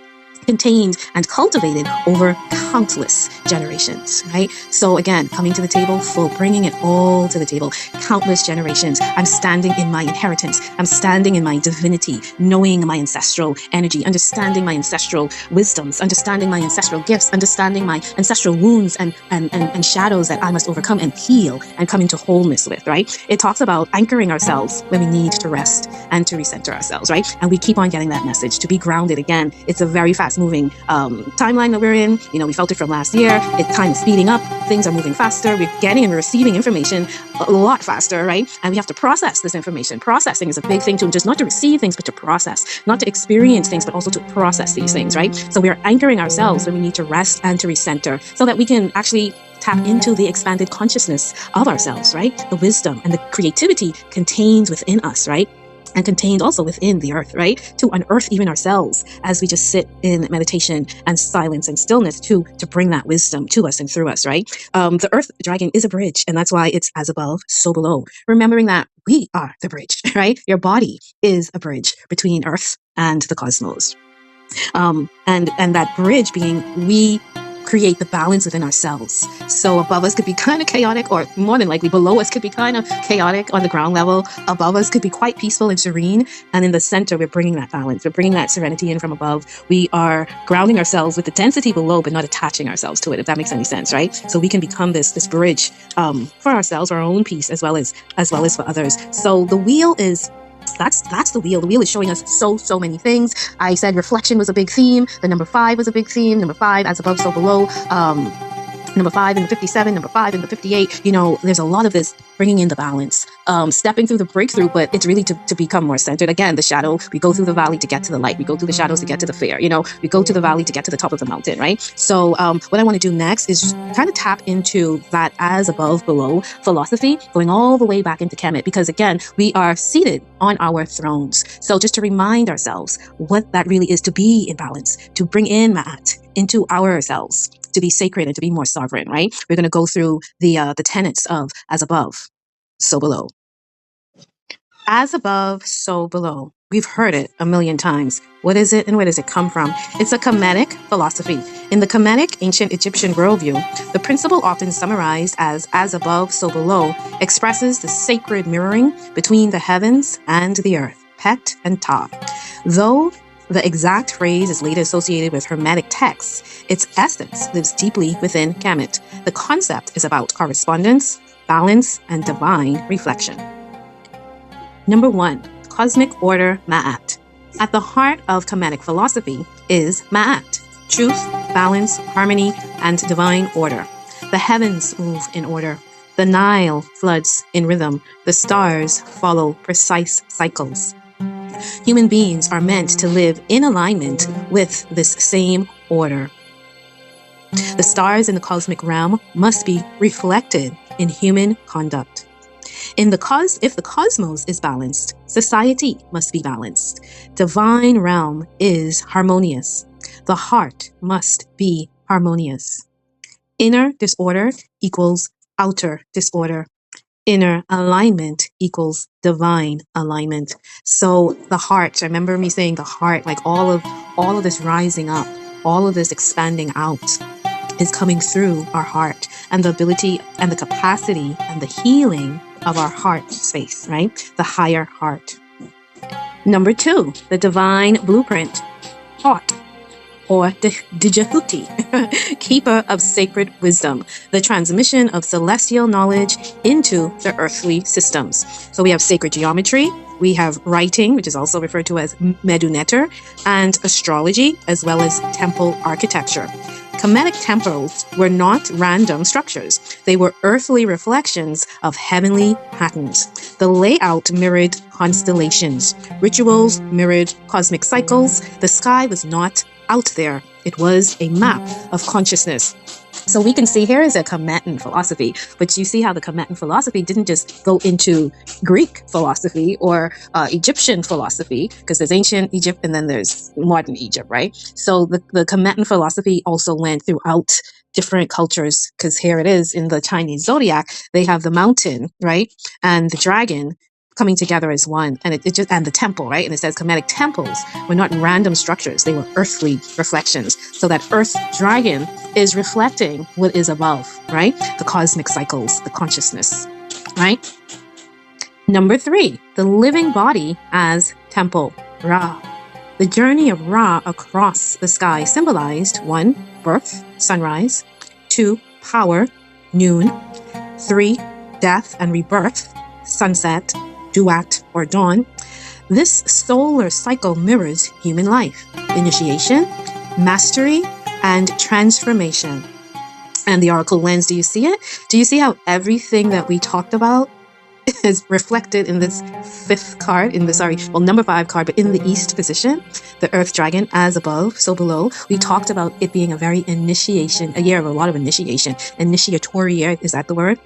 Contained and cultivated over countless generations, right? So again, coming to the table full, bringing it all to the table, countless generations. I'm standing in my inheritance. I'm standing in my divinity, knowing my ancestral energy, understanding my ancestral wisdoms, understanding my ancestral gifts, understanding my ancestral wounds and shadows that I must overcome and heal and come into wholeness with, right? It talks about anchoring ourselves when we need to rest and to recenter ourselves, right? And we keep on getting that message to be grounded. Again, it's a very fast-moving timeline that we're in. We felt it from last year. Time is speeding up. Things are moving faster. We're getting and receiving information a lot faster, right? And we have to process this information. Processing is a big thing too, just not to receive things, but to process, not to experience things, but also to process these things, right? So we are anchoring ourselves when we need to rest and to recenter so that we can actually tap into the expanded consciousness of ourselves, right? The wisdom and the creativity contained within us, right? And contained also within the earth, right? To unearth even ourselves as we just sit in meditation and silence and stillness to bring that wisdom to us and through us, right? The Earth Dragon is a bridge, and that's why it's as above, so below. Remembering that we are the bridge, right? Your body is a bridge between Earth and the cosmos. And that bridge being we create the balance within ourselves. So above us could be kind of chaotic, or more than likely below us could be kind of chaotic on the ground level. Above us could be quite peaceful and serene. And in the center, we're bringing that balance. We're bringing that serenity in from above. We are grounding ourselves with the density below, but not attaching ourselves to it, if that makes any sense, right? So we can become this bridge for ourselves, our own peace, as well as for others. So the wheel is that's the wheel. The wheel is showing us so many things. I said reflection was a big theme. The number 5 was a big theme. Number 5, as above, so below. Number 5 and the 57, number 5 and the 58. You know, there's a lot of this bringing in the balance, stepping through the breakthrough, but it's really to become more centered. Again, the shadow, we go through the valley to get to the light. We go through the shadows to get to the fair. You know, we go to the valley to get to the top of the mountain, right? So what I want to do next is kind of tap into that as above, below philosophy, going all the way back into Kemet, because again, we are seated on our thrones. So just to remind ourselves what that really is, to be in balance, to bring in Ma'at into ourselves, to be sacred and to be more sovereign, right? We're going to go through the tenets of as above, so below. As above, so below. We've heard it a million times. What is it and where does it come from? It's a Kemetic philosophy. In the Kemetic ancient Egyptian worldview, the principle often summarized as above, so below, expresses the sacred mirroring between the heavens and the earth, Pet and Ta. Though the exact phrase is later associated with Hermetic texts, its essence lives deeply within Kemet. The concept is about correspondence, balance, and divine reflection. Number 1, cosmic order Ma'at. At the heart of Kemetic philosophy is Ma'at, truth, balance, harmony, and divine order. The heavens move in order. The Nile floods in rhythm. The stars follow precise cycles. Human beings are meant to live in alignment with this same order. The stars in the cosmic realm must be reflected in human conduct. If the cosmos is balanced, society must be balanced. Divine realm is harmonious. The heart must be harmonious. Inner disorder equals outer disorder. Inner alignment equals divine alignment. So the heart, I remember me saying the heart, like all of this rising up, all of this expanding out is coming through our heart, and the ability and the capacity and the healing of our heart space, right? The higher heart. Number 2, the divine blueprint, Thought, or Djibouti, keeper of sacred wisdom, the transmission of celestial knowledge into the earthly systems. So we have sacred geometry, we have writing, which is also referred to as Meduneter, and astrology, as well as temple architecture. Kemetic temples were not random structures. They were earthly reflections of heavenly patterns. The layout mirrored constellations. Rituals mirrored cosmic cycles. The sky was not out there. It was a map of consciousness. So we can see here is a Kemetan philosophy, but you see how the Kemetan philosophy didn't just go into Greek philosophy or Egyptian philosophy, because there's ancient Egypt and then there's modern Egypt, right? So the Kemetan philosophy also went throughout different cultures, because here it is in the Chinese zodiac, they have the mountain, right? And the dragon coming together as one, and it just, and the temple, right? And it says Kemetic temples were not random structures, they were earthly reflections. So that earth dragon is reflecting what is above, right? The cosmic cycles, the consciousness, right? Number 3, the living body as temple, Ra. The journey of Ra across the sky symbolized 1, birth, sunrise, 2, power, noon, 3, death and rebirth, sunset, duat or dawn. This solar cycle mirrors human life, initiation, mastery, and transformation. And the oracle lens, do you see it? Do you see how everything that we talked about is reflected in this 5th card, number 5 card, but in the east position, the earth dragon as above, so below. We talked about it being a very a year of a lot of initiation. Initiatory year, is that the word?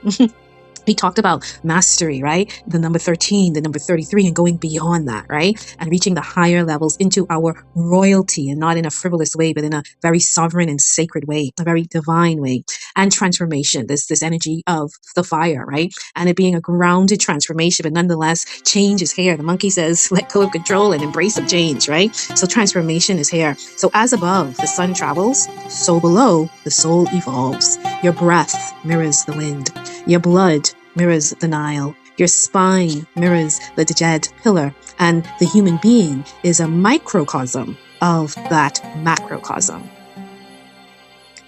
We talked about mastery, right? The number 13, the number 33, and going beyond that, right? And reaching the higher levels into our royalty, and not in a frivolous way, but in a very sovereign and sacred way, a very divine way. And transformation, this energy of the fire, right? And it being a grounded transformation, but nonetheless, change is here. The monkey says, let go of control and embrace of change, right? So transformation is here. So as above, the sun travels, so below, the soul evolves. Your breath mirrors the wind. Your blood mirrors the Nile. Your spine mirrors the Djed pillar. And the human being is a microcosm of that macrocosm.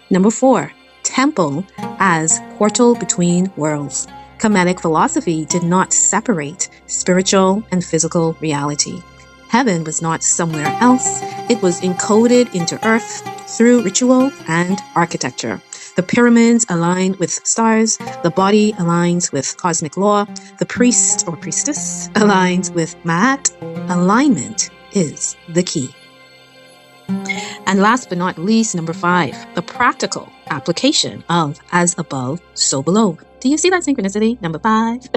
Number 4, temple as portal between worlds. Kemetic philosophy did not separate spiritual and physical reality. Heaven was not somewhere else. It was encoded into earth through ritual and architecture. The pyramids align with stars. The body aligns with cosmic law. The priest or priestess aligns with Ma'at. Alignment is the key. And last but not least, number 5, the practical application of as above, so below. Do you see that synchronicity? Number 5.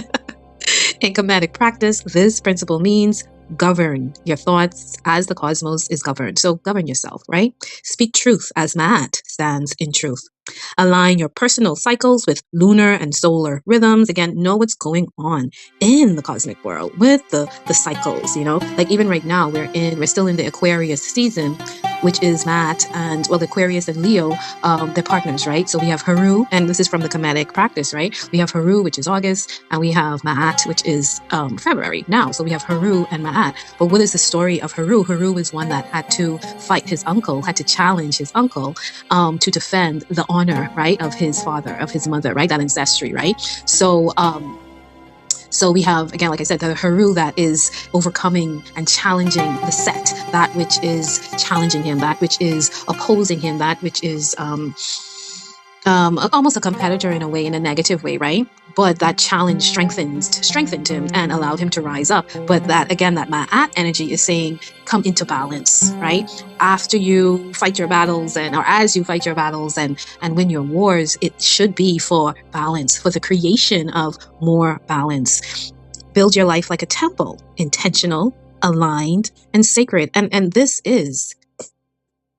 In comedic practice, this principle means govern your thoughts as the cosmos is governed. So govern yourself, right? Speak truth as Ma'at stands in truth. Align your personal cycles with lunar and solar rhythms. Again, know what's going on in the cosmic world with the cycles, you know? Like even right now, we're still in the Aquarius season, which is Ma'at and, well, Aquarius and Leo, they're partners, right? So we have Haru, and this is from the comedic practice, right? We have Haru, which is August, and we have Ma'at, which is February now. So we have Haru and Ma'at. But what is the story of Haru? Haru is one that had to fight his uncle, had to challenge his uncle to defend the honor, right, of his father, of his mother, right, that ancestry, right? So so we have, again, like I said, the Haru that is overcoming and challenging the Set, that which is challenging him, that which is opposing him, that which is almost a competitor in a way, in a negative way, right? But that challenge strengthened him and allowed him to rise up. But that, again, that Ma'at energy is saying, come into balance, right? After you fight your battles or as you fight your battles and win your wars, it should be for balance, for the creation of more balance. Build your life like a temple, intentional, aligned, and sacred. And this is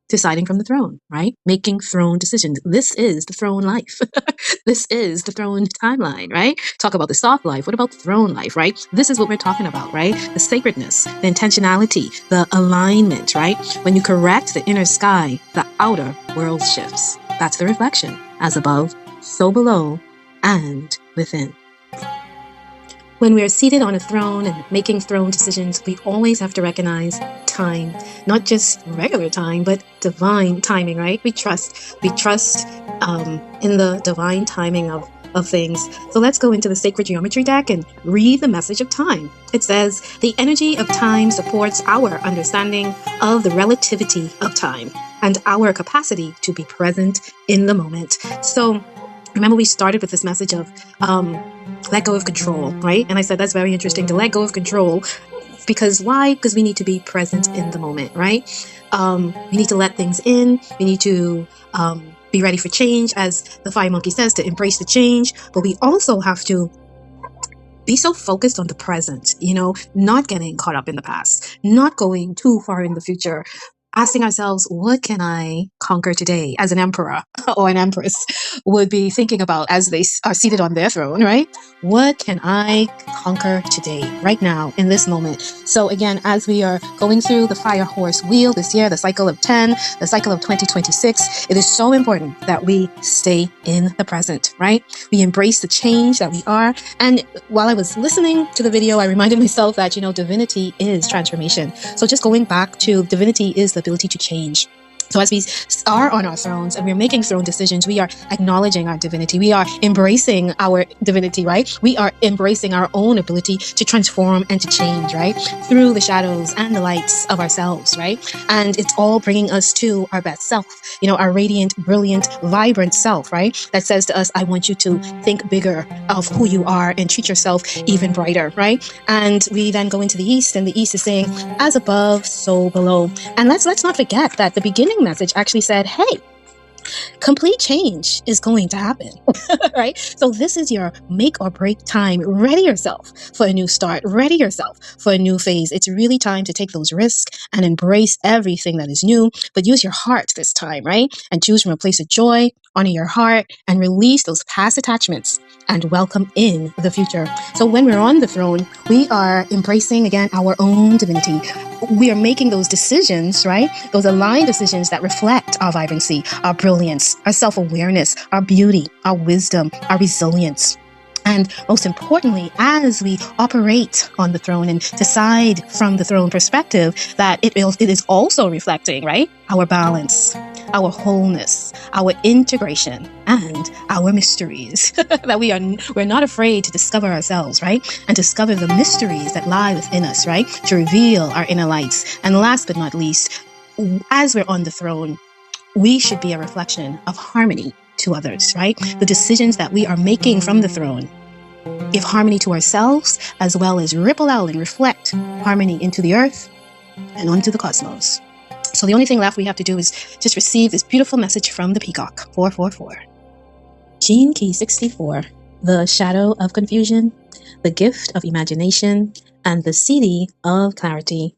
deciding from the throne, right? Making throne decisions. This is the throne life. This is the throne timeline, right? Talk about the soft life. What about throne life, right? This is what we're talking about, right? The sacredness, the intentionality, the alignment, right? When you correct the inner sky, the outer world shifts. That's the reflection. As above, so below, and within. When we are seated on a throne and making throne decisions, we always have to recognize time, not just regular time, but divine timing, right? We trust in the divine timing of things. So let's go into the sacred geometry deck and read the message of time. It says, the energy of time supports our understanding of the relativity of time and our capacity to be present in the moment. So remember, we started with this message of let go of control, right? And I said that's very interesting, to let go of control. Because why? Because we need to be present in the moment, right? We need to let things in. We need to be ready for change, as the fire monkey says, to embrace the change. But we also have to be so focused on the present, you know, not getting caught up in the past, not going too far in the future. Asking ourselves, what can I conquer today, as an emperor or an empress would be thinking about as they are seated on their throne, right? What can I conquer today, right now, in this moment? So again, as we are going through the fire horse wheel this year, the cycle of 10, the cycle of 2026, it is so important that we stay in the present, right? We embrace the change that we are. And while I was listening to the video, I reminded myself that, you know, divinity is transformation. So just going back to divinity is the ability to change. So as we are on our thrones and we're making throne decisions, we are acknowledging our divinity. We are embracing our divinity, right? We are embracing our own ability to transform and to change, right? Through the shadows and the lights of ourselves, right? And it's all bringing us to our best self, you know, our radiant, brilliant, vibrant self, right? That says to us, I want you to think bigger of who you are and treat yourself even brighter, right? And we then go into the East, and the East is saying, as above, so below. And let's not forget that the beginning message actually said, hey, complete change is going to happen, right? So this is your make or break time. Ready yourself for a new start. Ready yourself for a new phase. It's really time to take those risks and embrace everything that is new, but use your heart this time, right? And choose from a place of joy, honor your heart, and release those past attachments and welcome in the future. So when we're on the throne, we are embracing, again, our own divinity. We are making those decisions, right? Those aligned decisions that reflect our vibrancy, our brilliance, our self-awareness, our beauty, our wisdom, our resilience. And most importantly, as we operate on the throne and decide from the throne perspective, that it is also reflecting, right, our balance, our wholeness, our integration, and our mysteries. That we're not afraid to discover ourselves, right? And discover the mysteries that lie within us, right? To reveal our inner lights. And last but not least, as we're on the throne, we should be a reflection of harmony to others, right? The decisions that we are making from the throne give harmony to ourselves, as well as ripple out and reflect harmony into the earth and onto the cosmos. So the only thing left we have to do is just receive this beautiful message from the peacock. 444. Gene Key 64. The shadow of confusion, the gift of imagination, and the CD of clarity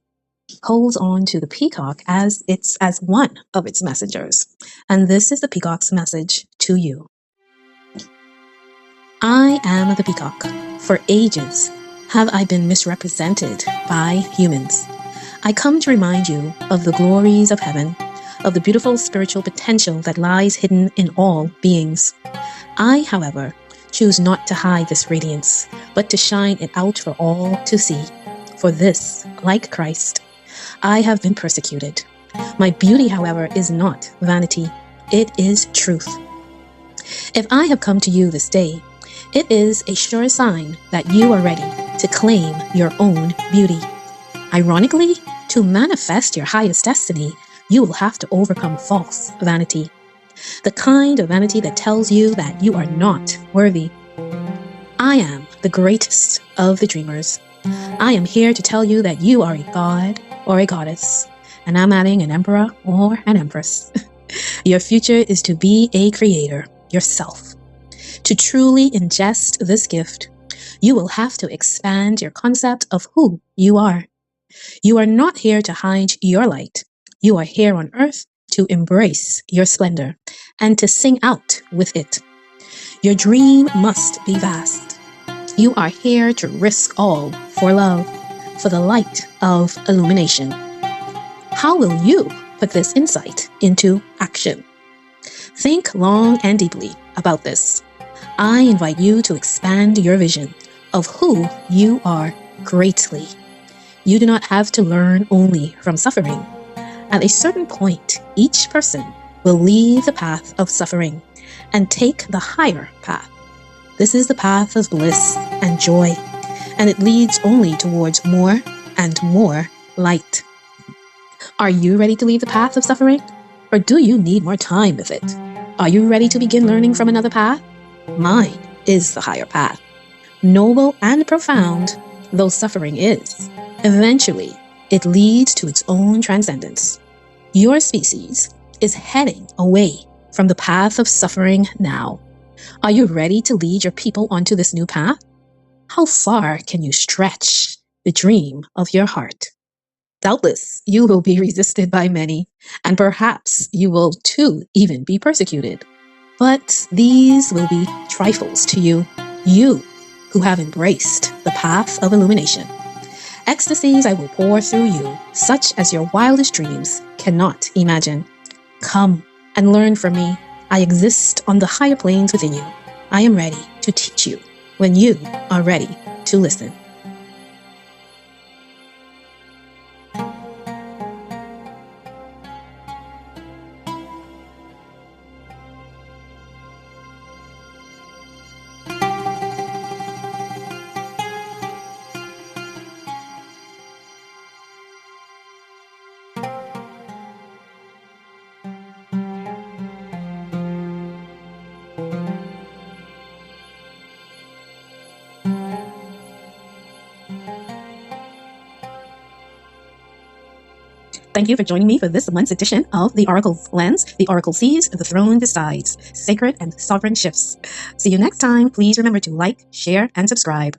holds on to the peacock as one of its messengers. And this is the peacock's message to you. I am the peacock. For ages have I been misrepresented by humans. I come to remind you of the glories of heaven, of the beautiful spiritual potential that lies hidden in all beings. I, however, choose not to hide this radiance, but to shine it out for all to see. For this, like Christ, I have been persecuted. My beauty, however, is not vanity. It is truth. If I have come to you this day, it is a sure sign that you are ready to claim your own beauty. Ironically, to manifest your highest destiny, you will have to overcome false vanity. The kind of vanity that tells you that you are not worthy. I am the greatest of the dreamers. I am here to tell you that you are a god or a goddess, and I'm adding an emperor or an empress. Your future is to be a creator yourself. To truly ingest this gift, you will have to expand your concept of who you are. You are not here to hide your light. You are here on earth to embrace your splendor and to sing out with it. Your dream must be vast. You are here to risk all for love, for the light of illumination. How will you put this insight into action? Think long and deeply about this. I invite you to expand your vision of who you are greatly. You do not have to learn only from suffering. At a certain point, each person will leave the path of suffering and take the higher path. This is the path of bliss and joy, and it leads only towards more and more light. Are you ready to leave the path of suffering? Or do you need more time with it? Are you ready to begin learning from another path? Mine is the higher path. Noble and profound though suffering is, eventually it leads to its own transcendence. Your species is heading away from the path of suffering now. Are you ready to lead your people onto this new path? How far can you stretch the dream of your heart? Doubtless, you will be resisted by many, and perhaps you will too even be persecuted. But these will be trifles to you, you who have embraced the path of illumination. Ecstasies I will pour through you, such as your wildest dreams cannot imagine. Come and learn from me. I exist on the higher planes within you. I am ready to teach you when you are ready to listen. Thank you for joining me for this month's edition of The Oracle's Lens. The Oracle sees, the throne decides. Sacred and sovereign shifts. See you next time. Please remember to like, share, and subscribe.